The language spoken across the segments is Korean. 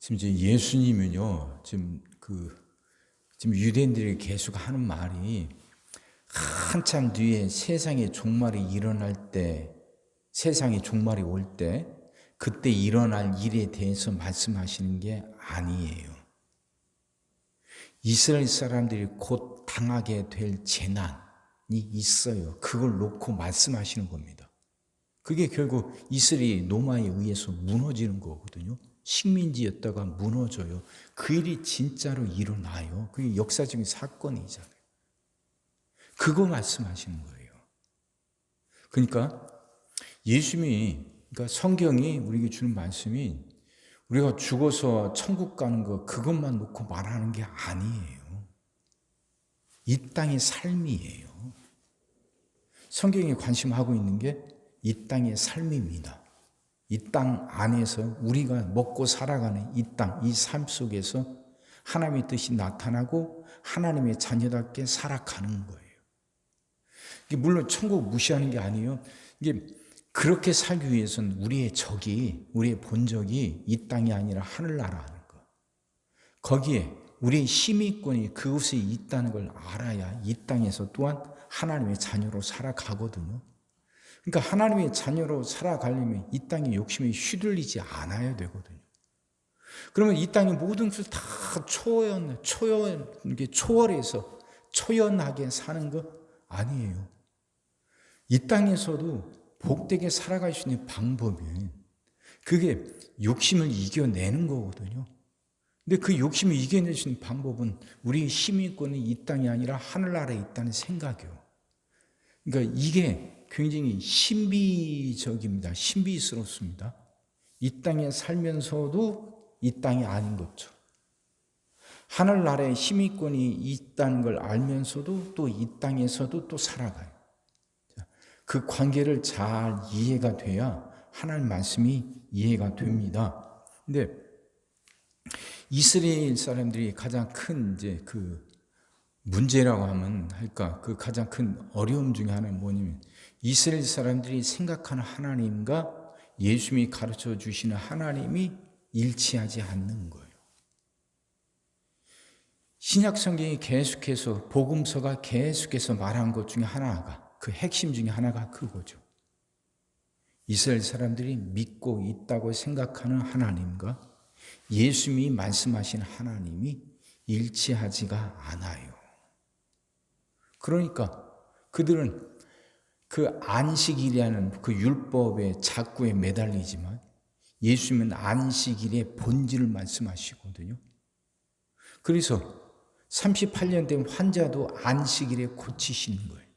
지금 이제 예수님은요, 지금 유대인들이 계속 하는 말이 한참 뒤에 세상의 종말이 일어날 때, 세상의 종말이 올 때, 그때 일어날 일에 대해서 말씀하시는 게 아니에요. 이스라엘 사람들이 곧 당하게 될 재난이 있어요. 그걸 놓고 말씀하시는 겁니다. 그게 결국 이스라엘이 로마에 의해서 무너지는 거거든요. 식민지였다가 무너져요. 그 일이 진짜로 일어나요. 그게 역사적인 사건이잖아요. 그거 말씀하시는 거예요. 그러니까 예수님이, 그러니까 성경이 우리에게 주는 말씀이 우리가 죽어서 천국 가는 거 그것만 놓고 말하는 게 아니에요. 이 땅의 삶이에요. 성경에 관심하고 있는 게 이 땅의 삶입니다. 이 땅 안에서 우리가 먹고 살아가는 이 땅, 이 삶 속에서 하나님의 뜻이 나타나고 하나님의 자녀답게 살아가는 거예요. 이게 물론 천국 무시하는 게 아니에요. 이게 그렇게 살기 위해서는 우리의 적이, 우리의 본적이 이 땅이 아니라 하늘나라라는 거. 거기에 우리의 시민권이 그곳에 있다는 걸 알아야 이 땅에서 또한 하나님의 자녀로 살아가거든요. 그러니까 하나님의 자녀로 살아가려면 이 땅의 욕심에 휘둘리지 않아야 되거든요. 그러면 이 땅의 모든 것을 다 초월해서 초연하게 사는 거 아니에요. 이 땅에서도 복되게 살아갈 수 있는 방법은 그게 욕심을 이겨내는 거거든요. 근데 그 욕심을 이겨낼 수 있는 방법은 우리의 시민권이 이 땅이 아니라 하늘나라에 있다는 생각이요. 그러니까 이게 굉장히 신비적입니다. 신비스럽습니다. 이 땅에 살면서도 이 땅이 아닌 것처럼. 하늘나라에 시민권이 있다는 걸 알면서도 또 이 땅에서도 또 살아가요. 그 관계를 잘 이해가 돼야 하나님 말씀이 이해가 됩니다. 근데 이스라엘 사람들이 가장 큰 이제 그 문제라고 하면 할까? 그 가장 큰 어려움 중에 하나는 뭐냐면 이스라엘 사람들이 생각하는 하나님과 예수님이 가르쳐 주시는 하나님이 일치하지 않는 거예요. 신약 성경이 계속해서 복음서가 계속해서 말한 것 중에 하나가 그 핵심 중에 하나가 그거죠. 이스라엘 사람들이 믿고 있다고 생각하는 하나님과 예수님이 말씀하신 하나님이 일치하지가 않아요. 그러니까 그들은 그 안식일이라는 그 율법의 작구에 매달리지만 예수님은 안식일의 본질을 말씀하시거든요. 그래서 38년 된 환자도 안식일에 고치시는 거예요.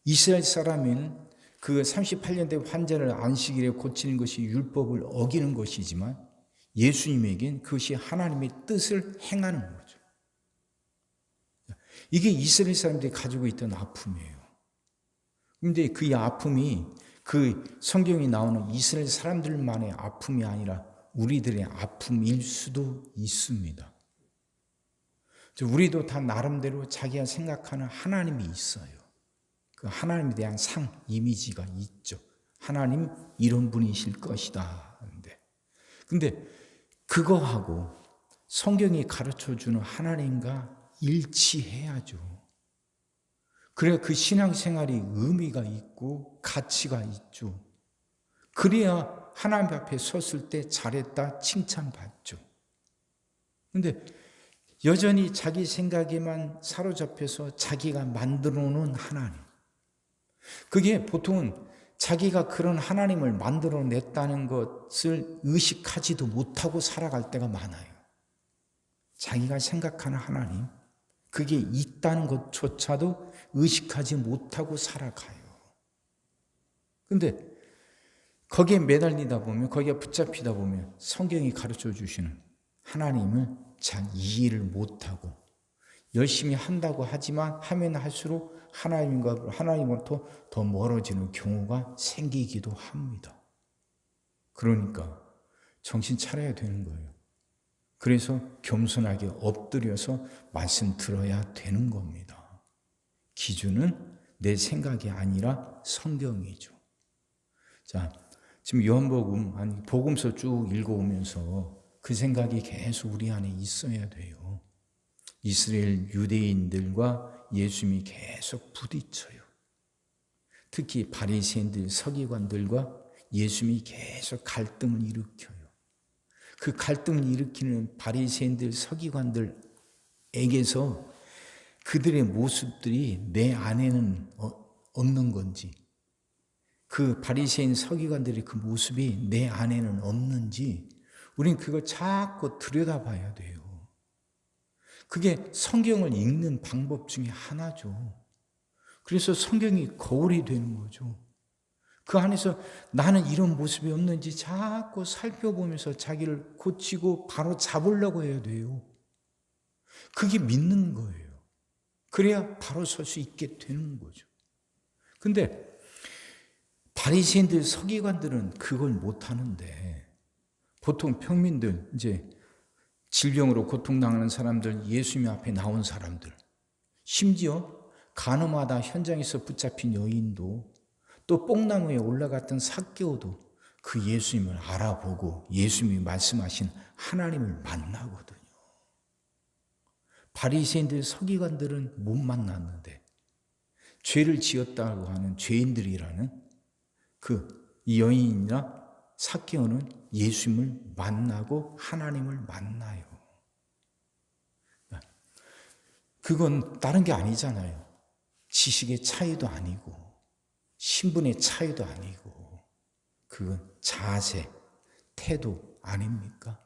이스라엘 사람은 그 38년 된 환자를 안식일에 고치는 것이 율법을 어기는 것이지만 예수님에겐 그것이 하나님의 뜻을 행하는 거죠. 이게 이스라엘 사람들이 가지고 있던 아픔이에요. 그런데 그 아픔이 그 성경이 나오는 이스라엘 사람들만의 아픔이 아니라 우리들의 아픔일 수도 있습니다. 우리도 다 나름대로 자기가 생각하는 하나님이 있어요. 그 하나님에 대한 이미지가 있죠. 하나님 이런 분이실 것이다. 근데 그거하고 성경이 가르쳐주는 하나님과 일치해야죠. 그래야 그 신앙생활이 의미가 있고 가치가 있죠. 그래야 하나님 앞에 섰을 때 잘했다 칭찬받죠. 그런데 여전히 자기 생각에만 사로잡혀서 자기가 만들어 놓은 하나님. 그게 보통은 자기가 그런 하나님을 만들어 냈다는 것을 의식하지도 못하고 살아갈 때가 많아요. 자기가 생각하는 하나님, 그게 있다는 것조차도 의식하지 못하고 살아가요. 근데 거기에 매달리다 보면, 거기에 붙잡히다 보면 성경이 가르쳐 주시는 하나님을 잘 이해를 못하고 열심히 한다고 하지만 하면 할수록 하나님으로부터 더 멀어지는 경우가 생기기도 합니다. 그러니까 정신 차려야 되는 거예요. 그래서 겸손하게 엎드려서 말씀 들어야 되는 겁니다. 기준은 내 생각이 아니라 성경이죠. 자, 지금 요한복음, 복음서 쭉 읽어오면서 그 생각이 계속 우리 안에 있어야 돼요. 이스라엘 유대인들과 예수님이 계속 부딪혀요. 특히 바리새인들, 서기관들과 예수님이 계속 갈등을 일으켜요. 그 갈등을 일으키는 바리새인들, 서기관들에게서 그들의 모습들이 내 안에는 없는 건지, 그 바리새인 서기관들의 그 모습이 내 안에는 없는지 우린 그걸 자꾸 들여다봐야 돼요. 그게 성경을 읽는 방법 중에 하나죠. 그래서 성경이 거울이 되는 거죠. 그 안에서 나는 이런 모습이 없는지 자꾸 살펴보면서 자기를 고치고 바로 잡으려고 해야 돼요. 그게 믿는 거예요. 그래야 바로 설 수 있게 되는 거죠. 근데 바리새인들, 서기관들은 그걸 못 하는데, 보통 평민들, 이제 질병으로 고통당하는 사람들, 예수님 앞에 나온 사람들, 심지어 가늠하다 현장에서 붙잡힌 여인도, 또 뽕나무에 올라갔던 삭개오도 그 예수님을 알아보고 예수님이 말씀하신 하나님을 만나거든요. 바리새인들, 서기관들은 못 만났는데 죄를 지었다고 하는 죄인들이라는 이 여인이나 삭개오는 예수님을 만나고 하나님을 만나요. 그건 다른 게 아니잖아요. 지식의 차이도 아니고 신분의 차이도 아니고 그건 자세, 태도 아닙니까?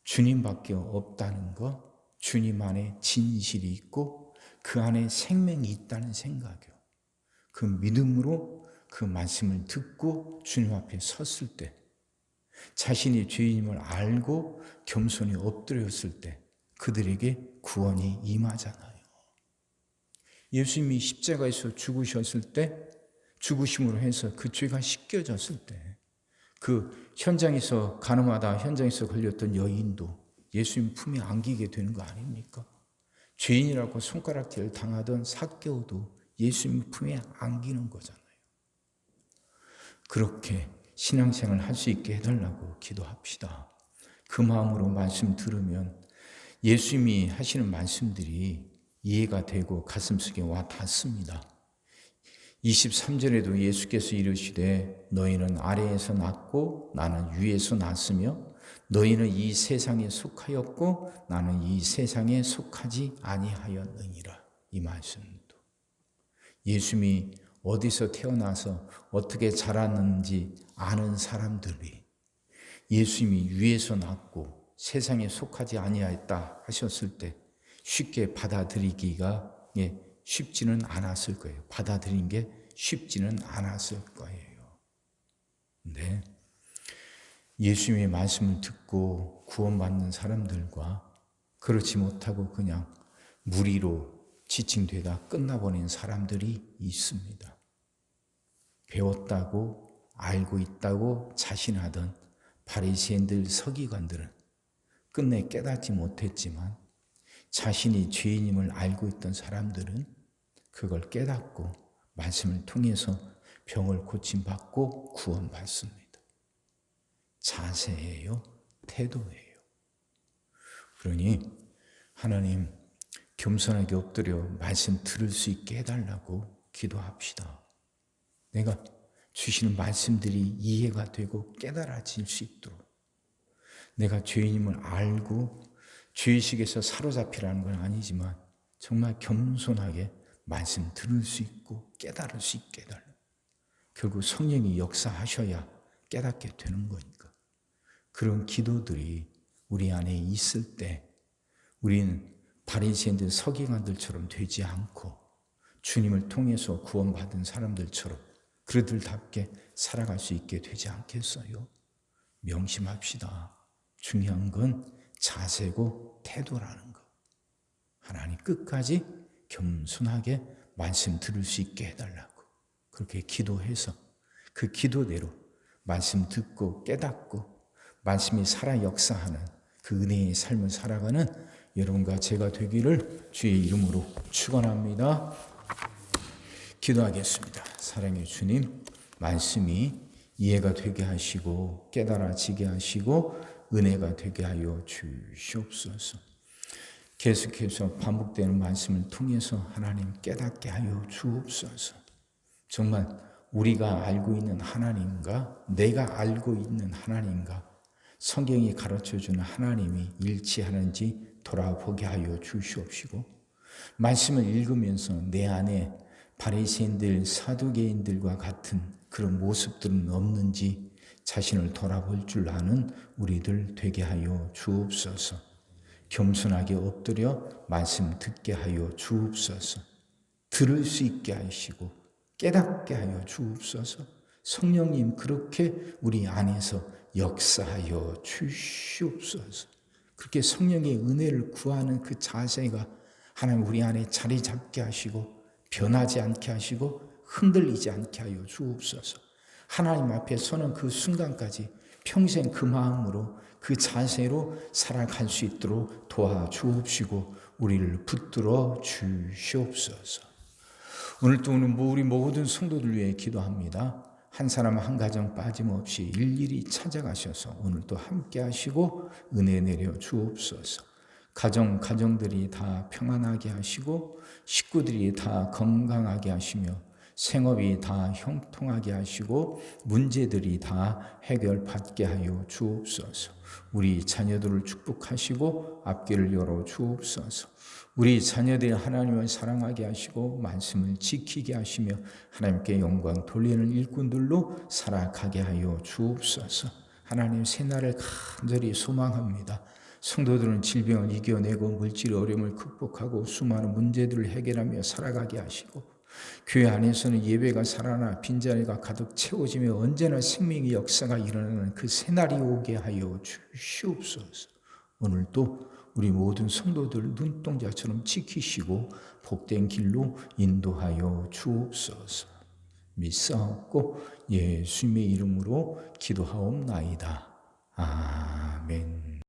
주님밖에 없다는 것, 주님 안에 진실이 있고 그 안에 생명이 있다는 생각이요. 그 믿음으로 그 말씀을 듣고 주님 앞에 섰을 때, 자신이 죄인임을 알고 겸손히 엎드렸을 때 그들에게 구원이 임하잖아요. 예수님이 십자가에서 죽으셨을 때, 죽으심으로 해서 그 죄가 씻겨졌을 때, 그 현장에서 가늠하다 현장에서 걸렸던 여인도 예수님 품에 안기게 되는 거 아닙니까? 죄인이라고 손가락질 당하던 삭개오도 예수님 품에 안기는 거잖아요. 그렇게 신앙생활을 할 수 있게 해달라고 기도합시다. 그 마음으로 말씀 들으면 예수님이 하시는 말씀들이 이해가 되고 가슴속에 와 닿습니다. 23절에도 예수께서 이르시되 너희는 아래에서 났고 나는 위에서 났으며 너희는 이 세상에 속하였고 나는 이 세상에 속하지 아니하였느니라. 이 말씀도 예수님이 어디서 태어나서 어떻게 자랐는지 아는 사람들이 예수님이 위에서 났고 세상에 속하지 아니하였다 하셨을 때 쉽게 받아들이기가 쉽지는 않았을 거예요. 받아들인 게 쉽지는 않았을 거예요. 근데 예수님의 말씀을 듣고 구원받는 사람들과 그렇지 못하고 그냥 무리로 지칭되다 끝나버린 사람들이 있습니다. 배웠다고 알고 있다고 자신하던 바리새인들, 서기관들은 끝내 깨닫지 못했지만 자신이 죄인임을 알고 있던 사람들은 그걸 깨닫고 말씀을 통해서 병을 고침받고 구원받습니다. 자세예요? 태도예요. 그러니 하나님 겸손하게 엎드려 말씀 들을 수 있게 해달라고 기도합시다. 내가 주시는 말씀들이 이해가 되고 깨달아질 수 있도록 내가 죄인임을 알고 죄의식에서 사로잡히라는 건 아니지만 정말 겸손하게 말씀 들을 수 있고 깨달을 수 있게 해달라. 결국 성령이 역사하셔야 깨닫게 되는 거니까. 그런 기도들이 우리 안에 있을 때 우리는 바리새인들, 서기관들처럼 되지 않고 주님을 통해서 구원받은 사람들처럼 그들답게 살아갈 수 있게 되지 않겠어요? 명심합시다. 중요한 건 자세고 태도라는 것. 하나님 끝까지 겸손하게 말씀 들을 수 있게 해달라고 그렇게 기도해서 그 기도대로 말씀 듣고 깨닫고 말씀이 살아 역사하는 그 은혜의 삶을 살아가는 여러분과 제가 되기를 주의 이름으로 축원합니다. 기도하겠습니다. 사랑의 주님, 말씀이 이해가 되게 하시고 깨달아지게 하시고 은혜가 되게 하여 주시옵소서. 계속해서 반복되는 말씀을 통해서 하나님 깨닫게 하여 주옵소서. 정말 우리가 알고 있는 하나님과 내가 알고 있는 하나님과 성경이 가르쳐주는 하나님이 일치하는지 돌아보게 하여 주시옵시고, 말씀을 읽으면서 내 안에 바리새인들, 사두개인들과 같은 그런 모습들은 없는지 자신을 돌아볼 줄 아는 우리들 되게 하여 주옵소서. 겸손하게 엎드려 말씀 듣게 하여 주옵소서. 들을 수 있게 하시고 깨닫게 하여 주옵소서. 성령님 그렇게 우리 안에서 역사하여 주시옵소서. 그렇게 성령의 은혜를 구하는 그 자세가 하나님 우리 안에 자리 잡게 하시고 변하지 않게 하시고 흔들리지 않게 하여 주옵소서. 하나님 앞에 서는 그 순간까지 평생 그 마음으로 그 자세로 살아갈 수 있도록 도와주옵시고 우리를 붙들어 주시옵소서. 오늘도 우리 모든 성도들 위해 기도합니다. 한 사람 한 가정 빠짐없이 일일이 찾아가셔서 오늘도 함께 하시고 은혜 내려 주옵소서. 가정들이 다 평안하게 하시고 식구들이 다 건강하게 하시며 생업이 다 형통하게 하시고 문제들이 다 해결받게 하여 주옵소서. 우리 자녀들을 축복하시고 앞길을 열어 주옵소서. 우리 자녀들이 하나님을 사랑하게 하시고 말씀을 지키게 하시며 하나님께 영광 돌리는 일꾼들로 살아가게 하여 주옵소서. 하나님 새날을 간절히 소망합니다. 성도들은 질병을 이겨내고 물질의 어려움을 극복하고 수많은 문제들을 해결하며 살아가게 하시고 교회 안에서는 예배가 살아나 빈자리가 가득 채워지며 언제나 생명의 역사가 일어나는 그 새날이 오게 하여 주시옵소서. 오늘도 우리 모든 성도들 눈동자처럼 지키시고 복된 길로 인도하여 주옵소서. 믿사옵고 예수님의 이름으로 기도하옵나이다. 아멘.